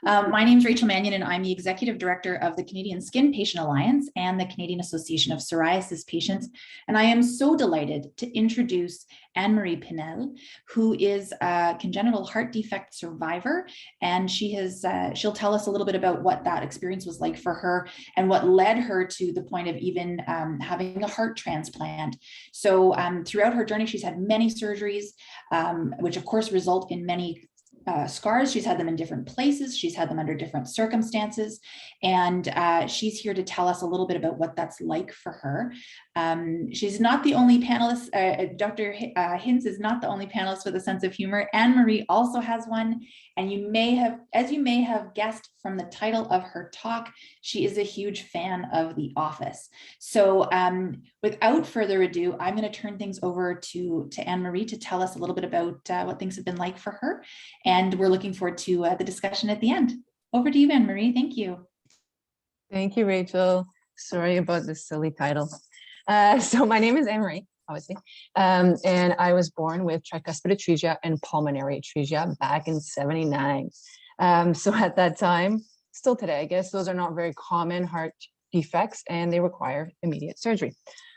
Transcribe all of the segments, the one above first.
My name is Rachel Mannion, and I'm the Executive Director of the Canadian SkIN Patient Alliance and the Canadian Association of Psoriasis Patients. And I am so delighted to introduce Anne-Marie Pinel, who is a congenital heart defect survivor. And she'll tell us a little bit about what that experience was like for her and what led her to the point of even having a heart transplant. So throughout her journey, she's had many surgeries, which of course result in many scars. She's had them in different places. She's had them under different circumstances. And she's here to tell us a little bit about what that's like for her. She's not the only panelist. Dr. Hintz is not the only panelist with a sense of humor. Anne-Marie also has one. And as you may have guessed from the title of her talk, she is a huge fan of The Office. So without further ado, I'm going to turn things over to Anne-Marie to tell us a little bit about what things have been like for her. And we're looking forward to the discussion at the end. Over to you, Anne-Marie. Thank you. Thank you, Rachel. Sorry about this silly title. So my name is Anne-Marie, obviously, and I was born with tricuspid atresia and pulmonary atresia back in '79. So at that time, still today, I guess, those are not very common heart defects and they require immediate surgery.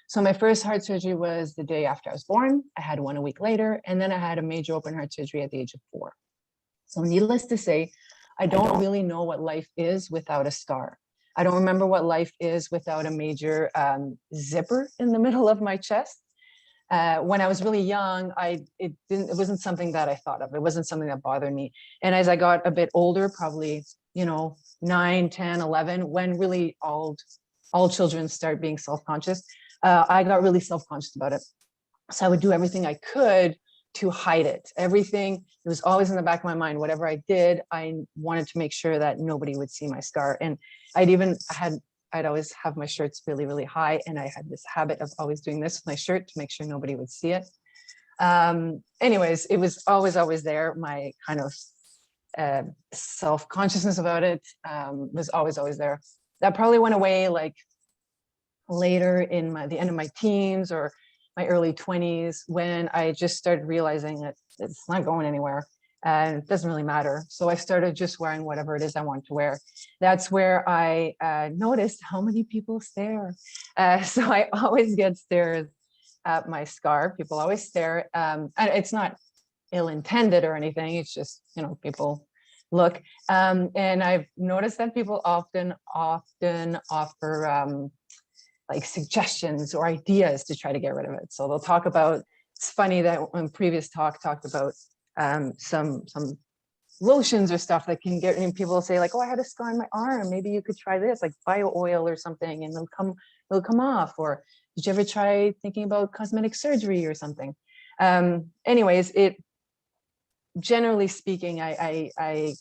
So my first heart surgery was the day after I was born. I had one a week later, and then I had a major open heart surgery at the age of 4. So needless to say, I don't really know what life is without a scar. I don't remember what life is without a major zipper in the middle of my chest. When I was really young, it wasn't something that I thought of. It wasn't something that bothered me. And as I got a bit older, probably, 9, 10, 11, when really all children start being self-conscious, I got really self-conscious about it. So I would do everything I could to hide it. Everything, it was always in the back of my mind. Whatever I did, I wanted to make sure that nobody would see my scar. And I'd always have my shirts really, really high. And I had this habit of always doing this with my shirt to make sure nobody would see it. Anyways, it was always there. My kind of self-consciousness about it was always there. That probably went away like later in the end of my teens or my early 20s, when I just started realizing that it's not going anywhere and it doesn't really matter. So I started just wearing whatever it is I want to wear. That's where I noticed how many people stare. So I always get stares at my scar. People always stare. And it's not ill-intended or anything. It's just, people look. And I've noticed that people often offer like suggestions or ideas to try to get rid of it. So they'll talk about, it's funny that when previous talk talked about some lotions or stuff that can get, and people will say like, oh, I had a scar on my arm. Maybe you could try this, like bio oil or something, and it'll come off. Or did you ever try thinking about cosmetic surgery or something? Anyways, generally speaking, I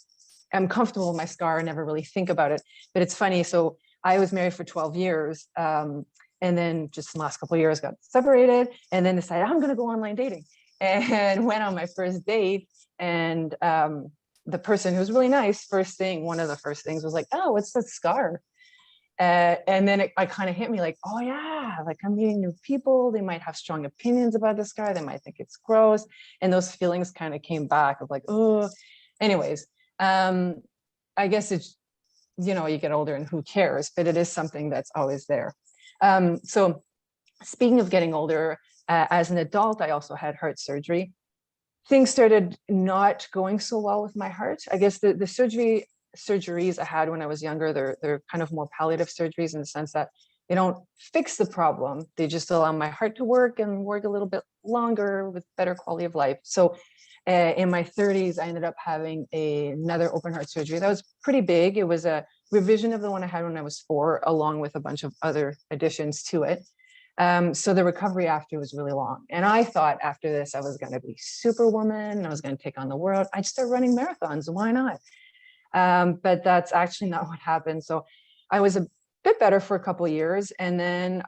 am comfortable with my scar and never really think about it. But it's funny. So I was married for 12 years, and then just the last couple of years got separated, and then decided I'm going to go online dating, and went on my first date. And the person who was really nice, one of the first things was like, oh, what's that scar? And then it kind of hit me like, oh yeah, like I'm meeting new people. They might have strong opinions about the scar. They might think it's gross. And those feelings kind of came back of like, oh, anyways, I guess it's, you get older and who cares, but it is something that's always there. So speaking of getting older, as an adult, I also had heart surgery. Things started not going so well with my heart. I guess the surgeries I had when I was younger, they're kind of more palliative surgeries in the sense that they don't fix the problem. They just allow my heart to work and work a little bit longer with better quality of life. So in my 30s, I ended up having another open heart surgery. That was pretty big. It was a revision of the one I had when I was 4, along with a bunch of other additions to it. So the recovery after was really long. And I thought after this, I was going to be superwoman. I was going to take on the world. I'd start running marathons. Why not? But that's actually not what happened. So I was a bit better for a couple of years. And then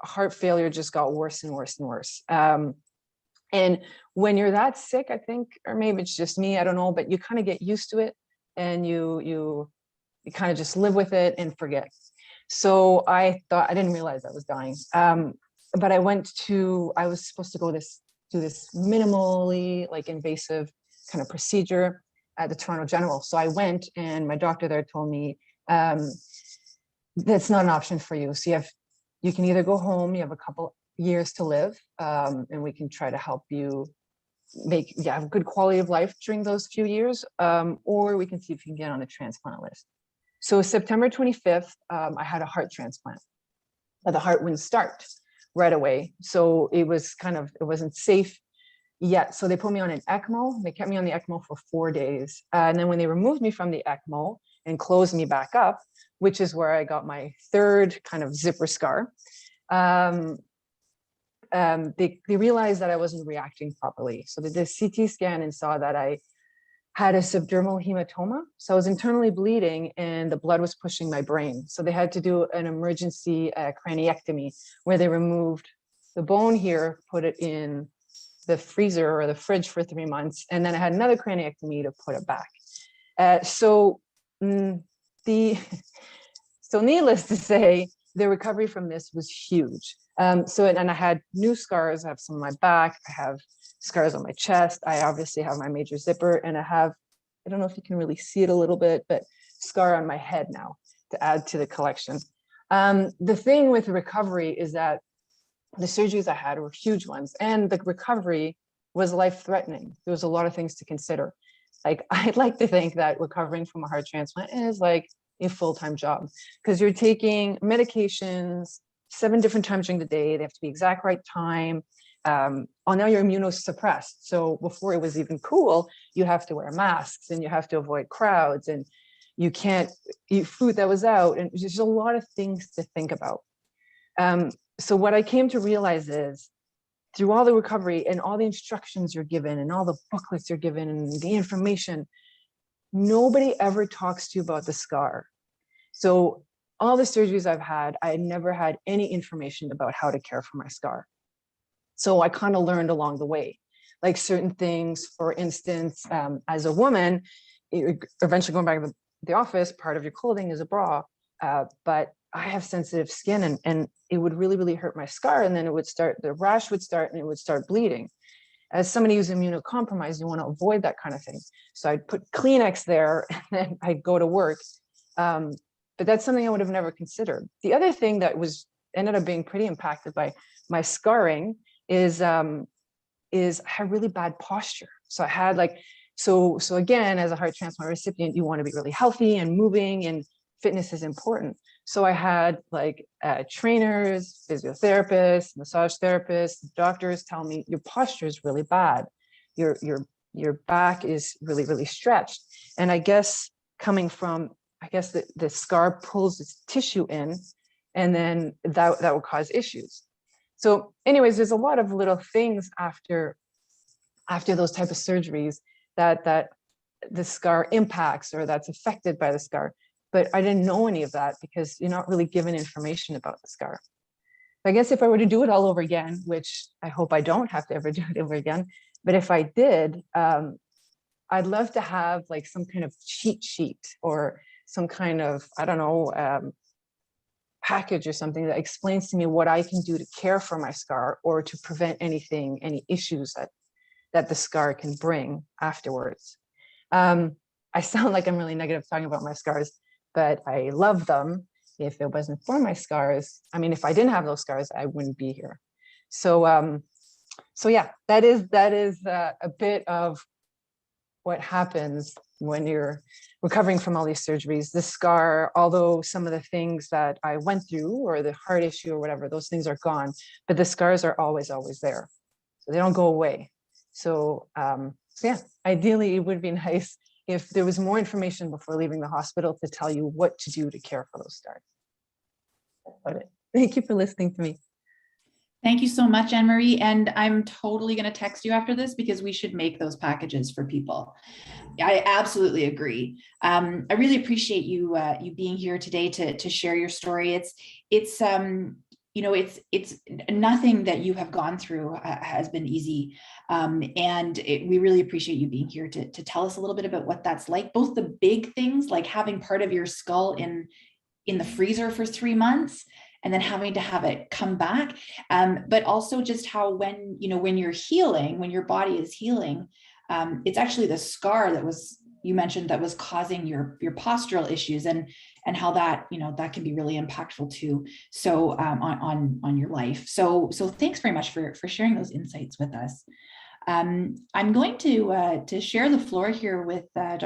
heart failure just got worse and worse and worse. And when you're that sick, I think, or maybe it's just me, I don't know, but you kind of get used to it and you kind of just live with it and forget. So I didn't realize I was dying. But I was supposed to do this minimally like invasive kind of procedure. at the Toronto General. So I went, and my doctor there told me, that's not an option for you. So you can either go home, you have a couple years to live, and we can try to help you have a good quality of life during those few years, or we can see if you can get on the transplant list. So September 25th, I had a heart transplant, but the heart wouldn't start right away. So it wasn't safe yet. So they put me on an ECMO. They kept me on the ECMO for 4 days. And then when they removed me from the ECMO and closed me back up, which is where I got my third kind of zipper scar, they realized that I wasn't reacting properly. So they did a CT scan and saw that I had a subdermal hematoma. So I was internally bleeding and the blood was pushing my brain. So they had to do an emergency craniectomy where they removed the bone here, put it in the freezer or the fridge for 3 months. And then I had another craniectomy to put it back. So needless to say, the recovery from this was huge. And I had new scars. I have some on my back. I have scars on my chest. I obviously have my major zipper, and I don't know if you can really see it a little bit, but scar on my head now to add to the collection. The thing with recovery is that the surgeries I had were huge ones, and the recovery was life-threatening. There was a lot of things to consider. Like, I'd like to think that recovering from a heart transplant is like a full-time job, because you're taking medications 7 different times during the day. They have to be exact right time. Now you're immunosuppressed. So before it was even cool, you have to wear masks and you have to avoid crowds and you can't eat food that was out. And there's a lot of things to think about. So what I came to realize is, through all the recovery and all the instructions you're given and all the booklets you're given and the information, nobody ever talks to you about the scar. So all the surgeries I've had, I never had any information about how to care for my scar. So I kind of learned along the way, like certain things. For instance, as a woman, eventually going back to the office, part of your clothing is a bra, but I have sensitive skin, and it would really, really hurt my scar. And then the rash would start, and it would start bleeding. As somebody who's immunocompromised, you want to avoid that kind of thing. So I'd put Kleenex there, and then I'd go to work. But that's something I would have never considered. The other thing that ended up being pretty impacted by my scarring is I had really bad posture. So I had so again, as a heart transplant recipient, you want to be really healthy and moving, and fitness is important. So I had trainers, physiotherapists, massage therapists, doctors tell me your posture is really bad. Your back is really, really stretched. And I guess coming from, the scar pulls its tissue in, and then that will cause issues. So anyways, there's a lot of little things after those type of surgeries that the scar impacts, or that's affected by the scar. But I didn't know any of that because you're not really given information about the scar. I guess if I were to do it all over again, which I hope I don't have to ever do it over again, but if I did, I'd love to have some kind of cheat sheet or some kind of, I don't know, package or something that explains to me what I can do to care for my scar or to prevent any issues that the scar can bring afterwards. I sound like I'm really negative talking about my scars, but I love them. If it wasn't for my scars, if I didn't have those scars, I wouldn't be here. So yeah, that is a bit of what happens when you're recovering from all these surgeries. The scar, although some of the things that I went through or the heart issue or whatever, those things are gone, but the scars are always there. So they don't go away. So yeah, ideally it would be nice if there was more information before leaving the hospital to tell you what to do to care for those scars. That's about it. Thank you for listening to me. Thank you so much, Anne-Marie. And I'm totally going to text you after this because we should make those packages for people. I absolutely agree. I really appreciate you being here today to share your story. It's nothing that you have gone through has been easy. And we really appreciate you being here to tell us a little bit about what that's like, both the big things like having part of your skull in the freezer for 3 months and then having to have it come back. But also just how when you're healing, when your body is healing, it's actually the scar that was you mentioned that was causing your postural issues, and how that, that can be really impactful too. So on your life. So thanks very much for sharing those insights with us. I'm going to share the floor here with Dr.